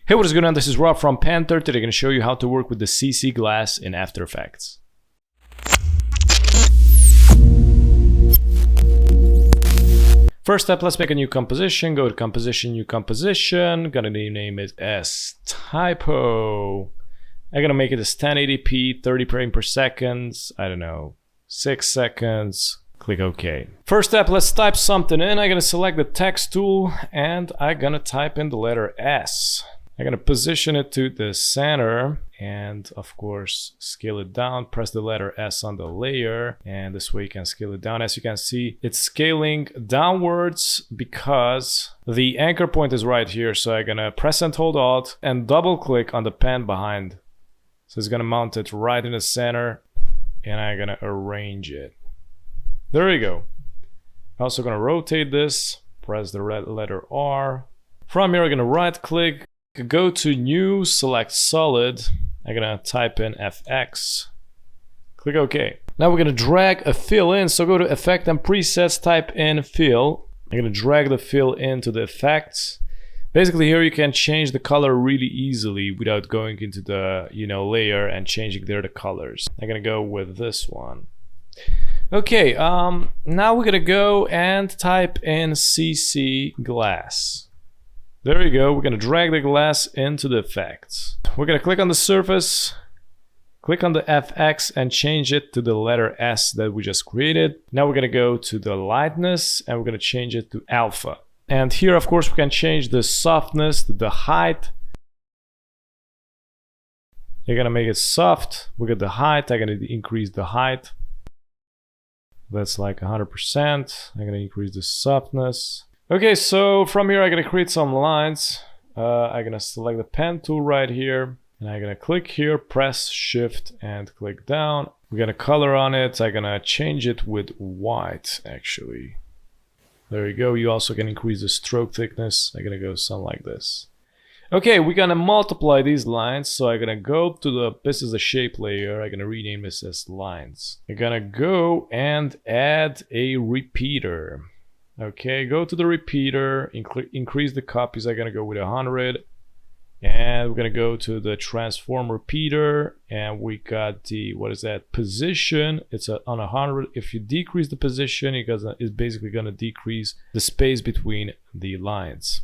Hey, what is going on? This is Rob from Panther. Today I'm going to show you how to work with the CC glass in After Effects. First step, let's make a new composition. Go to composition, new composition. Gonna name it as typo. I'm gonna make it as 1080p, 30 frames per second. I don't know, 6 seconds. Click OK. First step, let's type something in. I'm gonna select the text tool and I'm gonna type in the letter S. I'm gonna position it to the center and of course scale it down. Press the letter S on the layer and this way you can scale it down. As you can see, it's scaling downwards because the anchor point is right here. So I'm gonna press and hold Alt and double click on the pen behind. So it's gonna mount it right in the center and I'm gonna arrange it. There you go. I'm also gonna rotate this, press the red letter R. From here I'm gonna right click, go to new, select solid. I'm gonna type in FX, click OK. Now we're gonna drag a fill in, so go to effect and presets, type in fill. I'm gonna drag the fill into the effects. Basically here you can change the color really easily without going into the layer and changing there the colors. I'm gonna go with this one. Okay, now we're gonna go and type in CC glass. There you go. We're gonna drag the glass into the effects. We're gonna click on the surface, click on the FX and change it to the letter S that we just created. Now we're gonna go to the lightness and we're gonna change it to alpha. And here, of course, we can change the softness, the height. You're gonna make it soft. Look at the height. I'm gonna increase the height. That's like 100%. I'm gonna increase the softness. Okay, so from here I'm gonna create some lines. I'm gonna select the pen tool right here and I'm gonna click here, press shift and click down. We're gonna color on it. I'm gonna change it with white actually. There you go. You also can increase the stroke thickness. I'm gonna go something like this. Okay, we're gonna multiply these lines. So I'm gonna go to this is a shape layer. I'm gonna rename this as lines. I'm gonna go and add a repeater. Okay, go to the repeater, increase the copies. I'm gonna go with 100 and we're gonna go to the transform repeater and we got the, what is that, position. It's on 100. If you decrease the position, it's basically gonna decrease the space between the lines.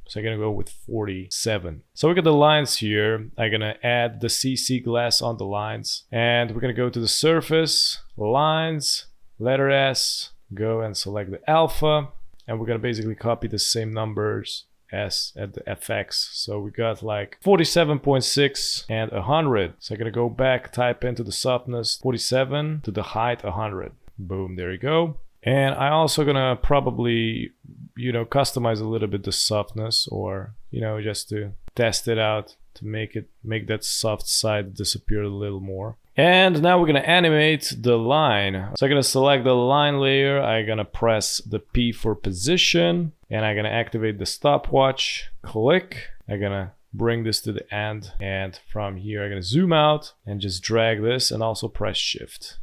So I'm gonna go with 47. So we got the lines here. I'm gonna add the CC glass on the lines and we're gonna go to the surface, lines, letter S, go and select the alpha and we're gonna basically copy the same numbers as at the FX. So we got like 47.6 and 100. So I'm gonna go back, type into the softness 47 to the height 100. Boom, there you go. And I also gonna probably customize a little bit the softness or just to test it out to make that soft side disappear a little more. And now we're gonna animate the line. So I'm gonna select the line layer. I'm gonna press the P for position and I'm gonna activate the stopwatch, click. I'm gonna bring this to the end and from here I'm gonna zoom out and just drag this and also press shift.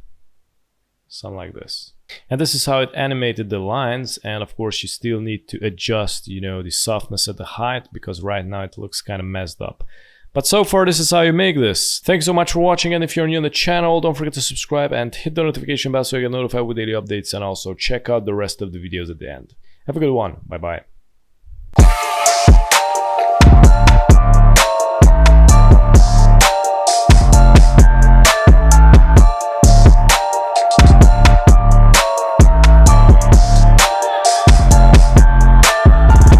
Something like this. And this is how it animated the lines. And of course you still need to adjust the softness at the height because right now it looks kind of messed up. But so far, this is how you make this. Thanks so much for watching, and if you're new on the channel, don't forget to subscribe and hit the notification bell so you get notified with daily updates, and also check out the rest of the videos at the end. Have a good one. Bye-bye.